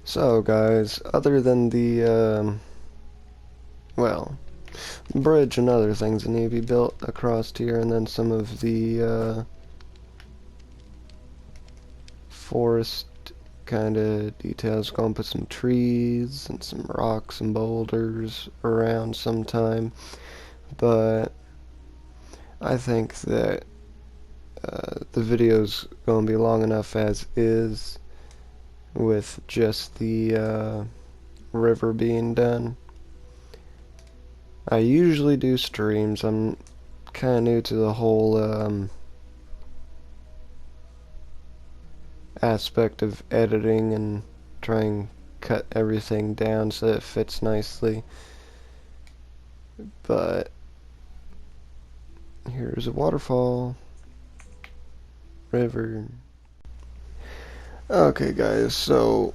So guys, other than the, bridge and other things that need to be built across here, and then some of the, forest kind of details, going to put some trees and some rocks and boulders around sometime, but I think that, the video's going to be long enough as is, with just the, river being done. I usually do streams. I'm kind of new to the whole aspect of editing and trying to cut everything down so it fits nicely. But here's a waterfall, river. Okay, guys, so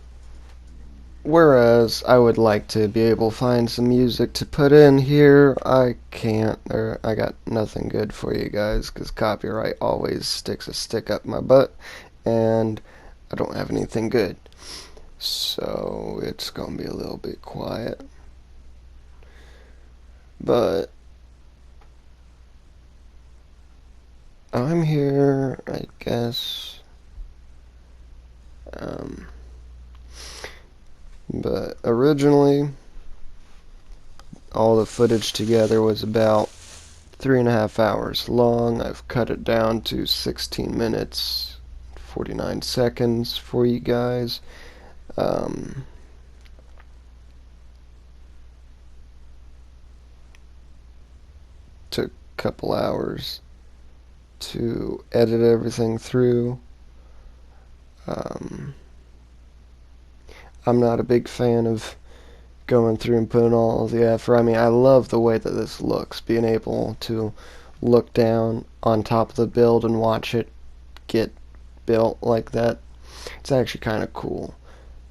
whereas I would like to be able to find some music to put in here, I can't, or I got nothing good for you guys, because copyright always sticks a stick up my butt, and I don't have anything good. So it's gonna be a little bit quiet. But I'm here, I guess. But originally, all the footage together was about 3.5 hours long. I've cut it down to 16 minutes, 49 seconds for you guys. Took a couple hours to edit everything through. I'm not a big fan of going through and putting all of the effort. I mean, I love the way that this looks, being able to look down on top of the build and watch it get built like that. It's actually kind of cool.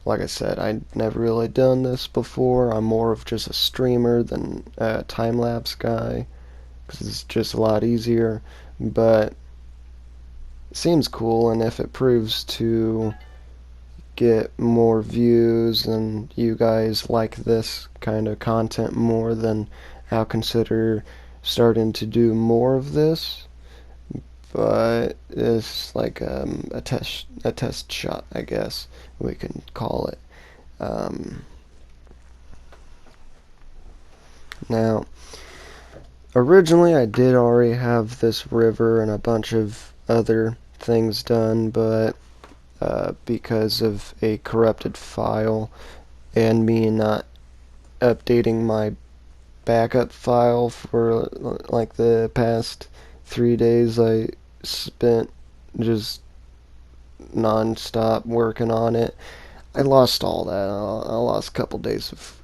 Like I said, I'd never really done this before. I'm more of just a streamer than a time-lapse guy, because it's just a lot easier, but it seems cool, and if it proves to get more views and you guys like this kind of content more, then I'll consider starting to do more of this. But it's like a test shot, I guess we can call it. Now, originally I did already have this river and a bunch of other things done, but because of a corrupted file and me not updating my backup file for like the past 3 days, I spent just non-stop working on it. I lost all that. I lost a couple days of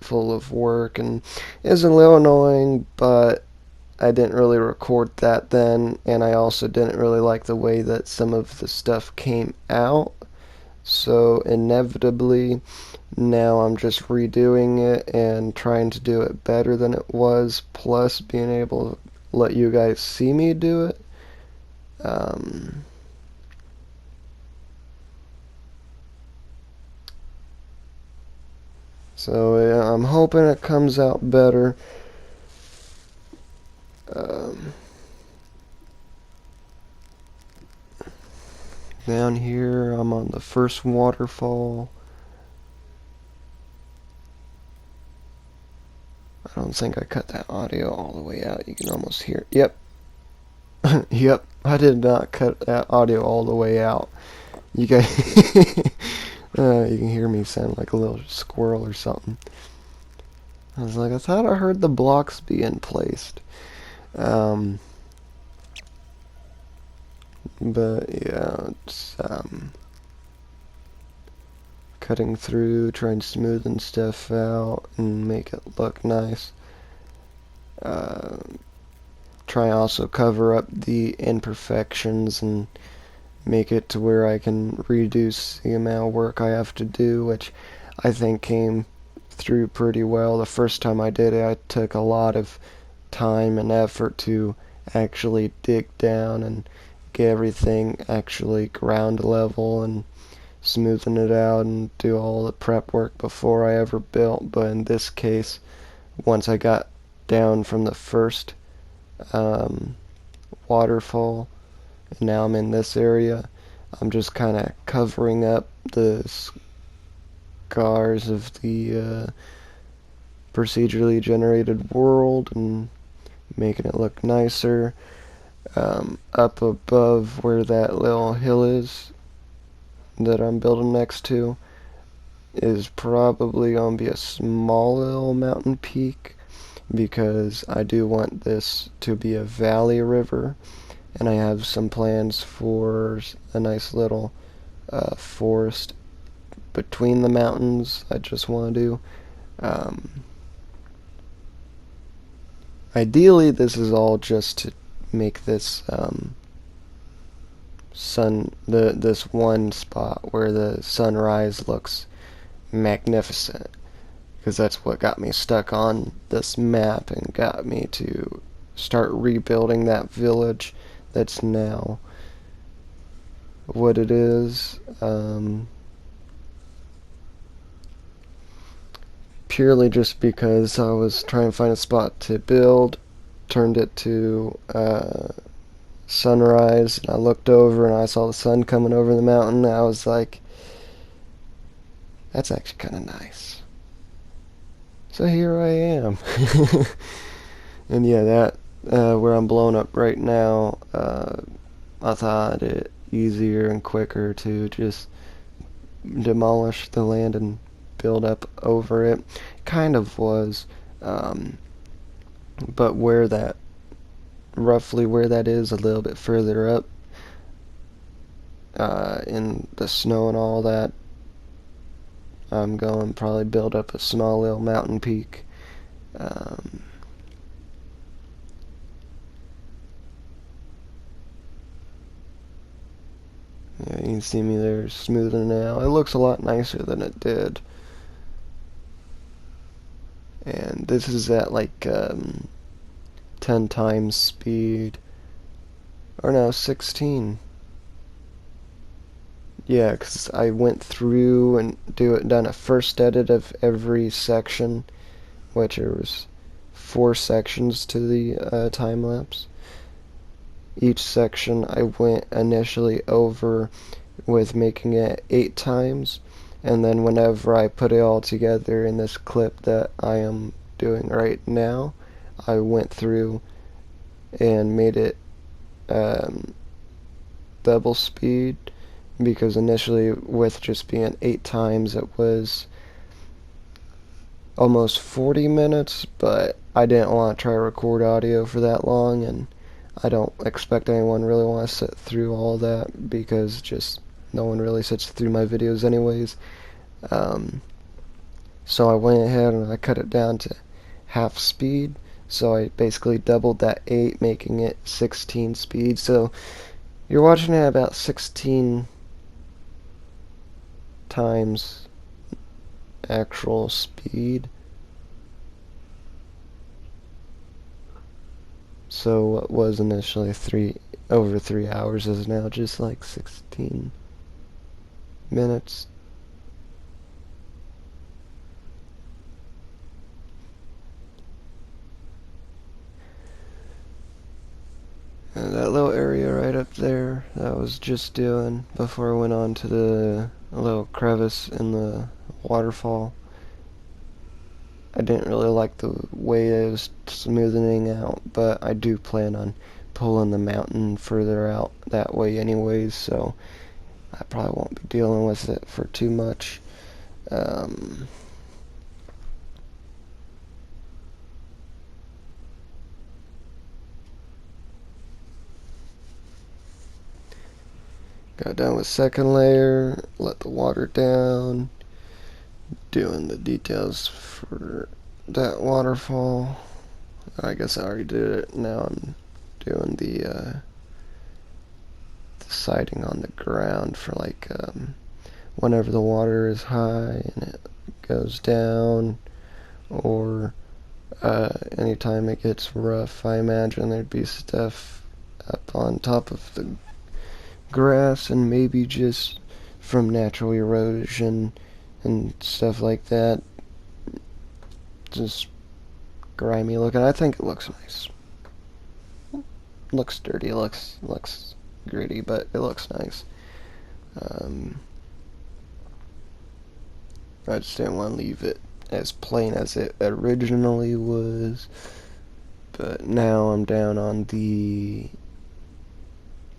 full of work, and it was a little annoying, but I didn't really record that then, and I also didn't really like the way that some of the stuff came out. So inevitably, now I'm just redoing it and trying to do it better than it was, plus being able to let you guys see me do it. So yeah, I'm hoping it comes out better. Down here, I'm on the first waterfall. I don't think I cut that audio all the way out. You can almost hear it. Yep. Yep, I did not cut that audio all the way out. You guys, you can hear me sound like a little squirrel or something. I was like, I thought I heard the blocks being placed. But yeah, it's cutting through, trying to smoothen stuff out and make it look nice. Try also cover up the imperfections and make it to where I can reduce the amount of work I have to do, which I think came through pretty well. The first time I did it, I took a lot of time and effort to actually dig down and get everything actually ground level and smoothing it out and do all the prep work before I ever built. But in this case, once I got down from the first waterfall, and now I'm in this area, I'm just kind of covering up the scars of the procedurally generated world and making it look nicer. Up above where that little hill is that I'm building next to is probably going to be a small little mountain peak, because I do want this to be a valley river, and I have some plans for a nice little forest between the mountains I just want to do. Ideally, this is all just to make this this one spot where the sunrise looks magnificent, because that's what got me stuck on this map and got me to start rebuilding that village that's now what it is. Purely just because I was trying to find a spot to build, turned it to sunrise, and I looked over and I saw the sun coming over the mountain, and I was like, that's actually kind of nice. So here I am. And yeah, that where I'm blowing up right now, I thought it easier and quicker to just demolish the land and build up over it. Kind of was, but roughly where that is, a little bit further up, in the snow and all that, I'm going to probably build up a small little mountain peak. Yeah, you can see me there smoothing it out. It looks a lot nicer than it did. And this is at like 10 times speed. Or no, 16. Yeah, because I went through and done a first edit of every section, which there was 4 sections to the time lapse. Each section I went initially over with making it 8 times, and then whenever I put it all together in this clip that I am doing right now, I went through and made it double speed, because initially with just being 8 times it was almost 40 minutes, but I didn't want to try to record audio for that long, and I don't expect anyone really want to sit through all that, because just no one really sits through my videos anyways. So I went ahead and I cut it down to half speed, so I basically doubled that 8, making it 16 speed. So you're watching it about 16 times actual speed. So what was initially over 3 hours is now just like 16 minutes. And that little area right up there, that was just doing before I went on to the little crevice in the waterfall. I didn't really like the way it was smoothing out, but I do plan on pulling the mountain further out that way anyways, so I probably won't be dealing with it for too much. Got done with second layer, let the water down, doing the details for that waterfall. I guess I already did it. Now I'm doing the siding on the ground for like whenever the water is high and it goes down, or anytime it gets rough. I imagine there'd be stuff up on top of the grass and maybe just from natural erosion and stuff like that. Just grimy looking. I think it looks nice. Looks dirty. Looks gritty, but it looks nice. I just didn't want to leave it as plain as it originally was. But now I'm down on the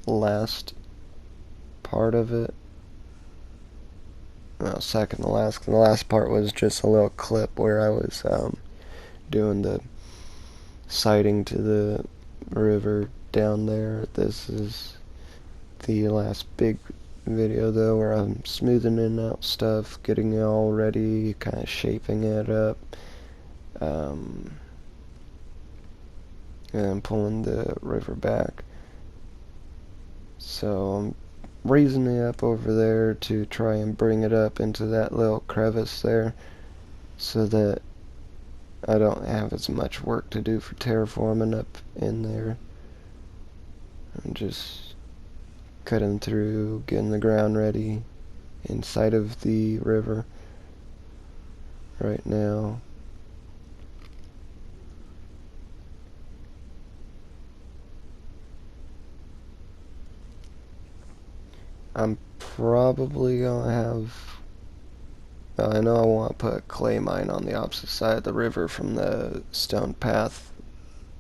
last part of it. Well, second to last. The last part was just a little clip where I was doing the sighting to the river down there. This is the last big video though, where I'm smoothing in out stuff, getting it all ready, kind of shaping it up, and pulling the river back. So I'm raising it up over there to try and bring it up into that little crevice there, so that I don't have as much work to do for terraforming up in there. I'm just cutting through, getting the ground ready inside of the river right now. I'm probably gonna have, I know I want to put a clay mine on the opposite side of the river from the stone path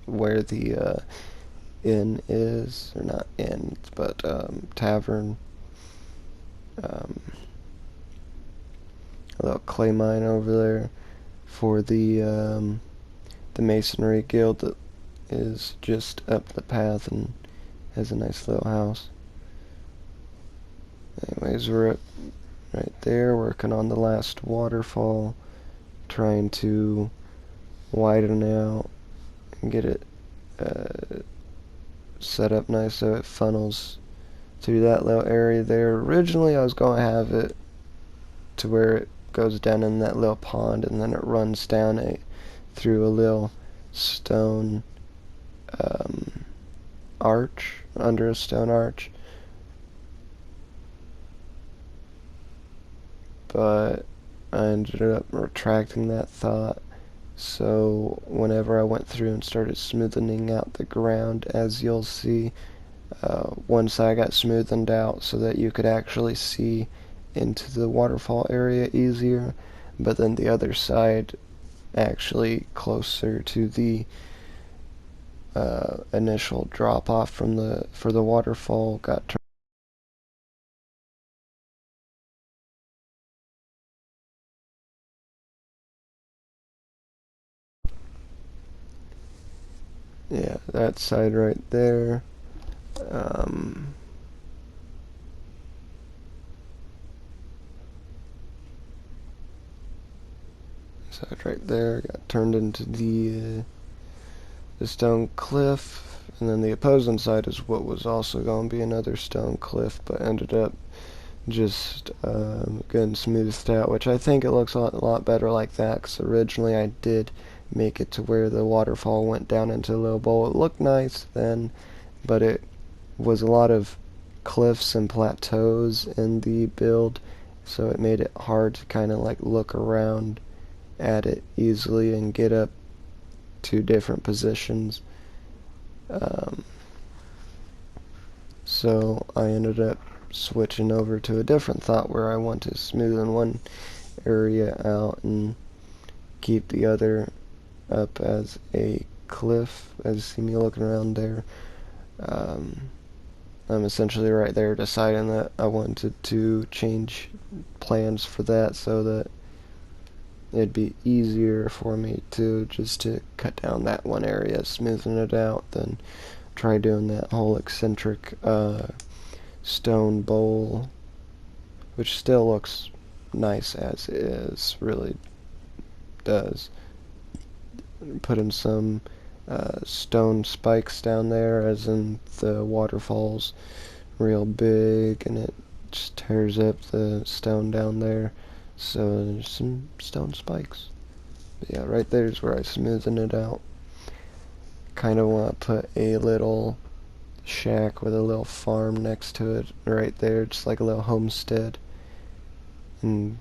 where the inn is, or not inn, but tavern. A little clay mine over there for the masonry guild that is just up the path and has a nice little house. Anyways, we're up right there working on the last waterfall, trying to widen out and get it set up nice so it funnels through that little area there. Originally I was going to have it to where it goes down in that little pond and then it runs down through a little stone arch, under a stone arch. But I ended up retracting that thought. So whenever I went through and started smoothing out the ground, as you'll see, one side got smoothened out so that you could actually see into the waterfall area easier, but then the other side, actually closer to the initial drop off for the waterfall, got turned. Yeah, that side right there. Side right there got turned into the stone cliff, and then the opposing side is what was also going to be another stone cliff, but ended up just getting smoothed out, which I think it looks a lot better like that, because originally I did make it to where the waterfall went down into a little bowl. It looked nice then, but it was a lot of cliffs and plateaus in the build, so it made it hard to kind of like look around at it easily and get up to different positions. So I ended up switching over to a different thought where I want to smoothen one area out and keep the other up as a cliff. As you see me looking around there, I'm essentially right there deciding that I wanted to change plans for that so that it'd be easier for me to just to cut down that one area, smoothing it out, than try doing that whole eccentric stone bowl, which still looks nice as is, really does. Putting some stone spikes down there, as in the waterfall's real big and it just tears up the stone down there, so there's some stone spikes. But yeah, right there's where I smoothen it out. Kind of want to put a little shack with a little farm next to it right there, just like a little homestead. and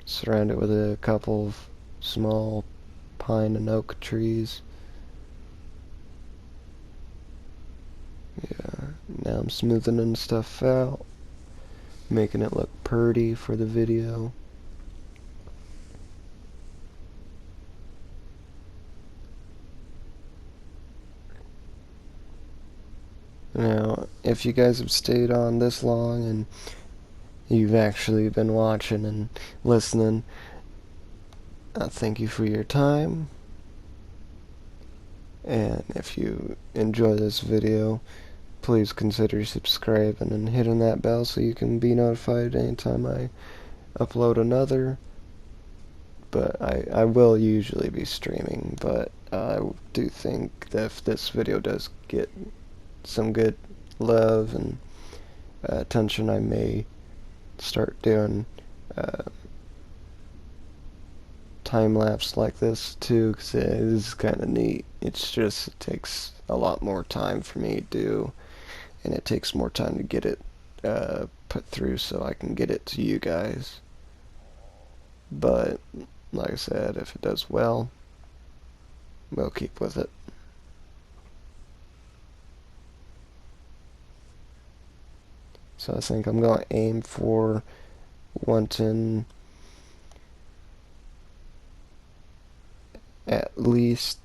surround it with a couple of small pine and oak trees. Yeah, now I'm smoothing stuff out, making it look pretty for the video. Now, if you guys have stayed on this long and you've actually been watching and listening, thank you for your time. And if you enjoy this video, please consider subscribing and hitting that bell so you can be notified anytime I upload another. But I will usually be streaming, but I do think that if this video does get some good love and attention, I may start doing time lapse like this too, because it is kind of neat. It's just, it takes a lot more time for me to do, and it takes more time to get it put through so I can get it to you guys. But like I said, if it does well, we'll keep with it. So I think I'm going to aim for wanting at least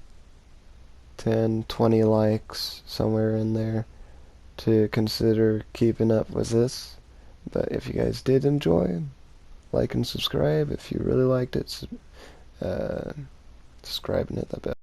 10-20 likes, somewhere in there, to consider keeping up with this. But if you guys did enjoy, like and subscribe. If you really liked it, subscribe and hit that bell.